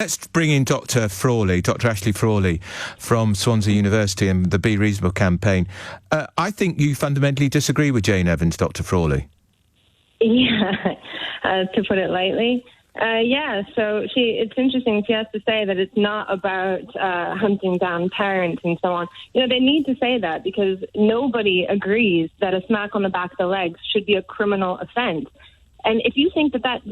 Let's bring in Dr Frawley, Dr Ashley Frawley from Swansea University and the Be Reasonable campaign. I think you fundamentally disagree with Jane Evans, Dr Frawley. Yeah, to put it lightly. So it's interesting. She has to say that it's not about hunting down parents and so on. You know, they need to say that because nobody agrees that a smack on the back of the legs should be a criminal offence. And if you think that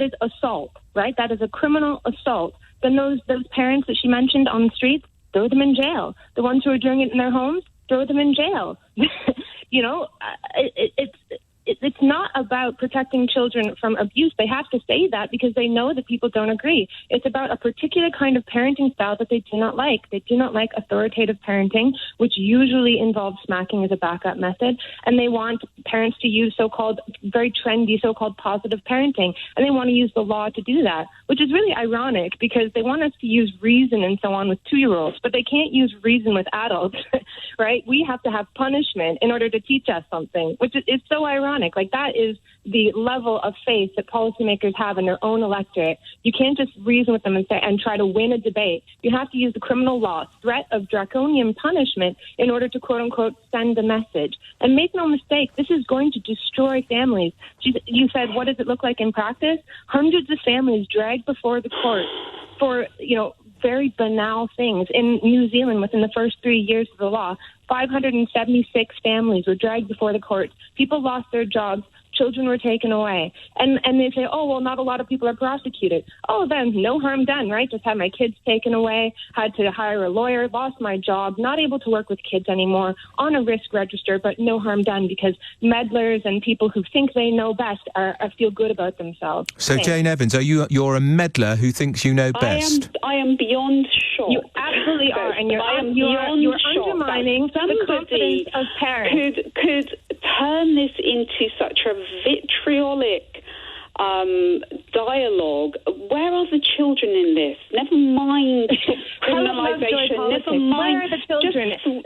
is assault, right? That is a criminal assault. Then those parents that she mentioned on the streets, throw them in jail. The ones who are doing it in their homes, throw them in jail. You know, it's not about protecting children from abuse. They have to say that because they know that people don't agree. It's about a particular kind of parenting style that they do not like. They do not like authoritative parenting, which usually involves smacking as a backup method. And they want parents to use so-called, very trendy, so-called positive parenting. And they want to use the law to do that, which is really ironic because they want us to use reason and so on with 2-year-olds, but they can't use reason with adults, right? We have to have punishment in order to teach us something, which is so ironic. Like, that is the level of faith that policymakers have in their own electorate. You can't just reason with them and try to win a debate. You have to use the criminal law, threat of draconian punishment, in order to, quote-unquote, send a message. And make no mistake, this is going to destroy families. You said, what does it look like in practice? Hundreds of families dragged before the court for, very banal things. In New Zealand, within the first 3 years of the law, 576 families were dragged before the courts. People lost their jobs. Children were taken away. And they say, oh, well, not a lot of people are prosecuted. Oh, then no harm done, right? Just had my kids taken away, had to hire a lawyer, lost my job, not able to work with kids anymore, on a risk register, but no harm done because meddlers and people who think they know best feel good about themselves. So, thanks. Jane Evans, you're a meddler who thinks you know best? I am beyond shocked. You absolutely are, and you're undermining the confidence of parents. Could turn this into such a vitriolic dialogue. Where are the children in this? Never mind criminalisation. Never mind. Where are the children?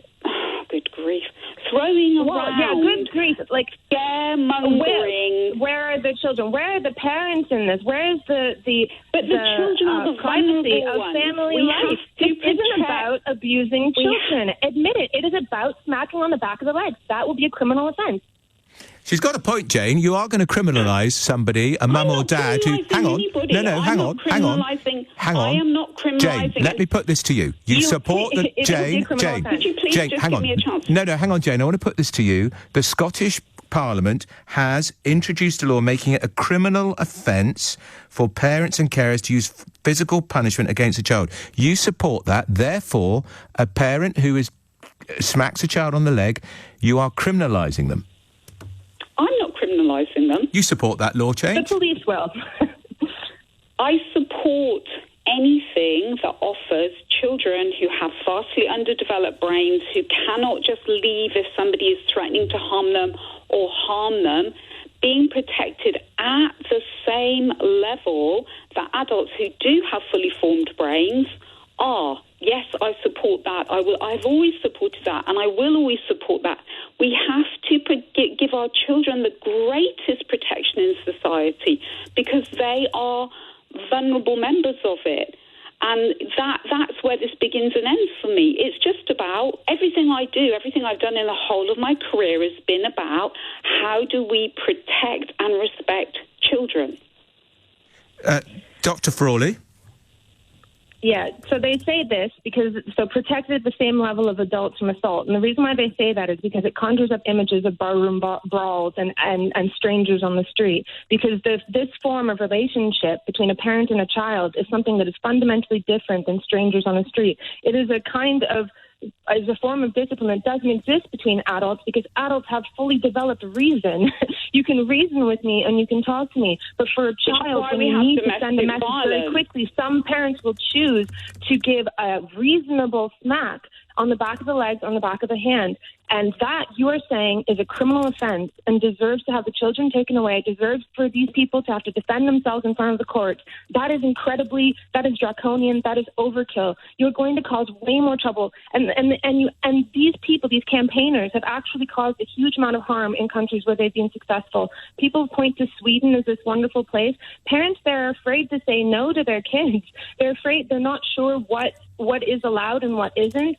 Good grief. Throwing around. Yeah, good grief. Like, scaremongering. Where are the children? Where are the parents in this? Where is the children are the privacy of ones. family life? This isn't about abusing children. Admit it. It is about smacking on the back of the legs. That will be a criminal offence. She's got a point, Jane. You are going to criminalise somebody, a mum or dad who... Hang on. Anybody. Hang on. I am not criminalising... Jane, let me put this to you. You support the... Jane, Could you please Jane, just hang give on. me a chance? No, hang on, Jane. I want to put this to you. The Scottish Parliament has introduced a law making it a criminal offence for parents and carers to use physical punishment against a child. You support that. Therefore, a parent who smacks a child on the leg, you are criminalising them. I'm not criminalising them. You support that law change? The police will. I support anything that offers children who have vastly underdeveloped brains, who cannot just leave if somebody is threatening to harm them or harm them, being protected at the same level that adults who do have fully formed brains are. Yes, I support that. I've always supported that, and I will always support that. We have to give our children the greatest protection in society because they are vulnerable members of it. And that's where this begins and ends for me. It's just about everything I do, everything I've done in the whole of my career has been about how do we protect and respect children. Dr Frawley? Yeah, so they say this because, protected at the same level of adults from assault. And the reason why they say that is because it conjures up images of barroom brawls and strangers on the street. Because this form of relationship between a parent and a child is something that is fundamentally different than strangers on the street. It is as a form of discipline that doesn't exist between adults because adults have fully developed reason. You can reason with me and you can talk to me. But for a child, when you need to send a message very quickly, some parents will choose to give a reasonable smack on the back of the legs, on the back of the hand. And that, you are saying, is a criminal offense and deserves to have the children taken away, deserves for these people to have to defend themselves in front of the courts. That is draconian, that is overkill. You're going to cause way more trouble. And these people, these campaigners, have actually caused a huge amount of harm in countries where they've been successful. People point to Sweden as this wonderful place. Parents there are afraid to say no to their kids. They're afraid, they're not sure what is allowed and what isn't.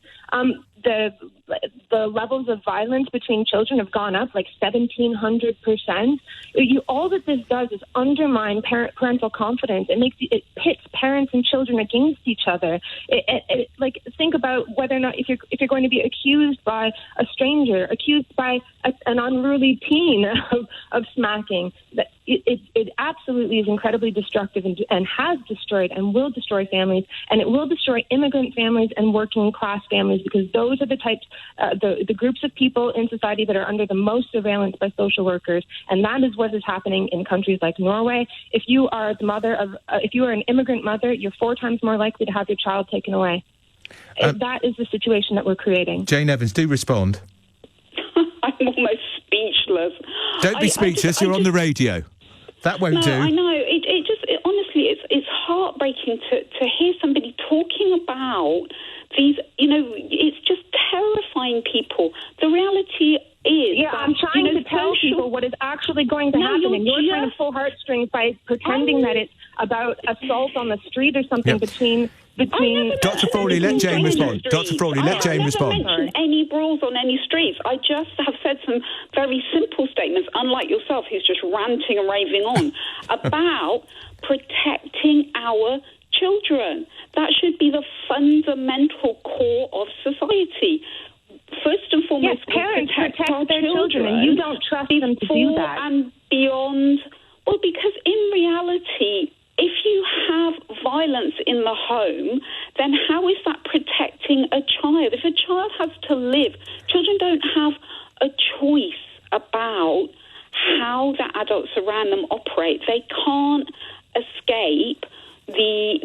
The levels of violence between children have gone up like 1,700%. All that this does is undermine parental confidence. It pits parents and children against each other. Think about whether or not if you're going to be accused by a stranger, accused by an unruly teen of smacking. It absolutely is incredibly destructive and has destroyed and will destroy families, and it will destroy immigrant families and working class families, because those are the types, the groups of people in society that are under the most surveillance by social workers, and that is what is happening in countries like Norway. If you are if you are an immigrant mother, you're 4 times more likely to have your child taken away. That is the situation that we're creating. Jane Evans, do respond. I'm almost speechless. Don't be speechless. You're on the radio. That won't do. I know. Honestly, it's heartbreaking to hear somebody talking about these. It's just terrifying people. The reality is, I'm trying to tell people what is actually going to happen, and you're trying to pull heartstrings by pretending that it's about assault on the street or something between. Dr. Frawley, let Jane respond. Dr. Frawley, let Jane respond. I never mentioned any brawls on any streets. I just have said some very simple statements, unlike yourself, who's just ranting and raving on, about protecting our children. That should be the fundamental core of society. First and foremost, yes, parents protect their children, and you don't trust them to do that. And beyond, well, because in reality, if you have violence in the home, then how is that protecting a child? If a child has to live, children don't have a choice about how the adults around them operate. They can't escape the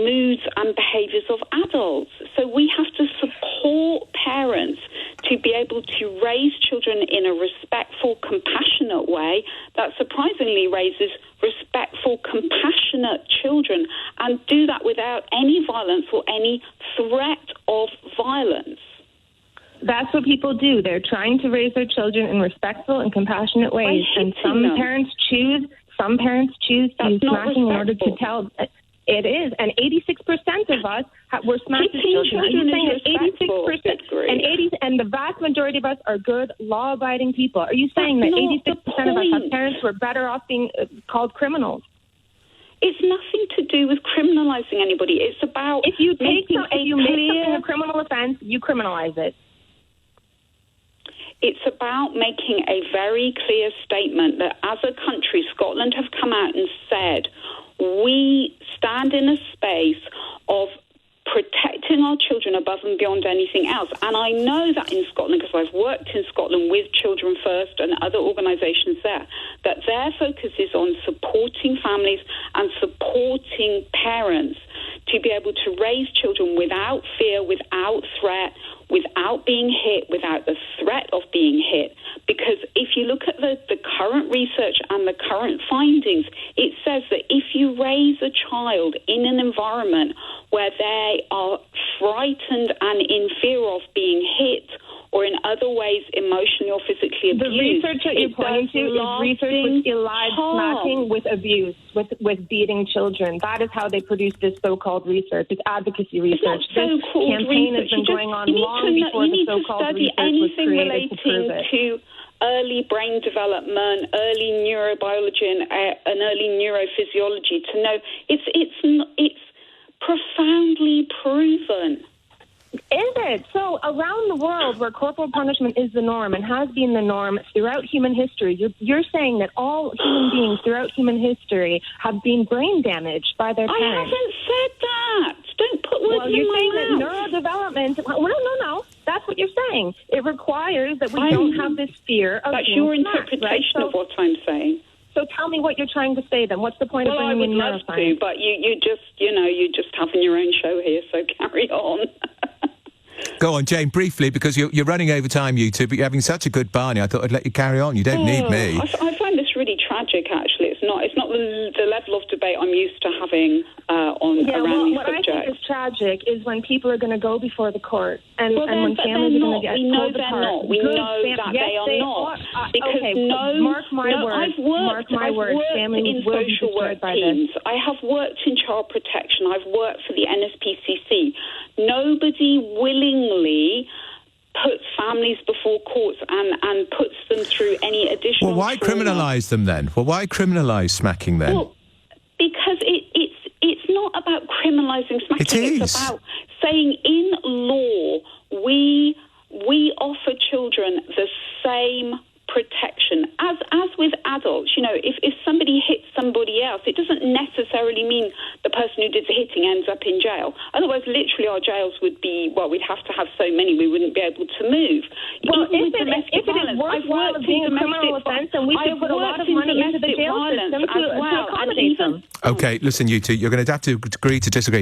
moods and behaviours of adults. So we have to support parents to be able to raise children in a respectful, compassionate way that surprisingly raises respectful, compassionate children, and do that without any violence or any threat of violence. That's what people do. They're trying to raise their children in respectful and compassionate ways, and some parents choose to use smacking in order to tell. It is, and 86% of us were smacked as children. Are you saying that 86% and the vast majority of us are good, law-abiding people? Are you saying that 86% of us have parents who are better off being called criminals? It's nothing to do with criminalising anybody. It's about if you make something a criminal offence, you criminalise it. It's about making a very clear statement that as a country, Scotland have come out and said, we stand in a space of protecting our children above and beyond anything else. And I know that in Scotland, because I've worked in Scotland with Children First and other organisations there, that their focus is on supporting families and supporting parents to be able to raise children without fear, without threat, without being hit, without the threat of being hit. Because if you look at the current research and the current findings, it says that if you raise a child in an environment where they are frightened and in fear of being hit or in other ways emotionally or physically abused. The research that you're pointing to is research with allied smacking with abuse, with beating children. That is how they produce this so-called research. It's advocacy research. This campaign has been going on long before the so-called research was created to prove it. To early brain development, early neurobiology, and early neurophysiology to know it's profoundly proven. Is it? So around the world where corporal punishment is the norm and has been the norm throughout human history, you're saying that all human beings throughout human history have been brain damaged by their parents. I haven't said that. Don't put words in my mouth. You're saying that neurodevelopment... Well, no. That's what you're saying. It requires that we don't have this fear of That's being your smacked, interpretation of what I'm saying. So tell me what you're trying to say then. What's the point of bringing in neuroscience? Well, I would love to, but you're just having your own show here, so carry on. Go on, Jane, briefly, because you're running over time, you two, but you're having such a good Barney. I thought I'd let you carry on. You don't need me. I find this really tragic, actually. It's not the level of debate I'm used to having around these subjects. What I think is tragic is when people are going to go before the court and when families are going to get pulled apart. We know that they are not. Because mark my words, families will be destroyed by this. I have worked in child protection. I've worked for the NSPCC. Nobody willingly puts families before courts and puts them through any additional. Well, why criminalise them then? Well, why criminalise smacking then? Well, because it's not about criminalising smacking. It is. It's about saying in law we offer children the same protection as with adults. You know, if somebody hits somebody else, it doesn't necessarily mean the person who did the hitting ends up in jail. Otherwise, literally, our jails would be, we'd have to have so many we wouldn't be able to move. Well, if it is worthwhile being a criminal offence, then we should put a lot of money into the jail system to accommodate them. OK, listen, you two, you're going to have to agree to disagree.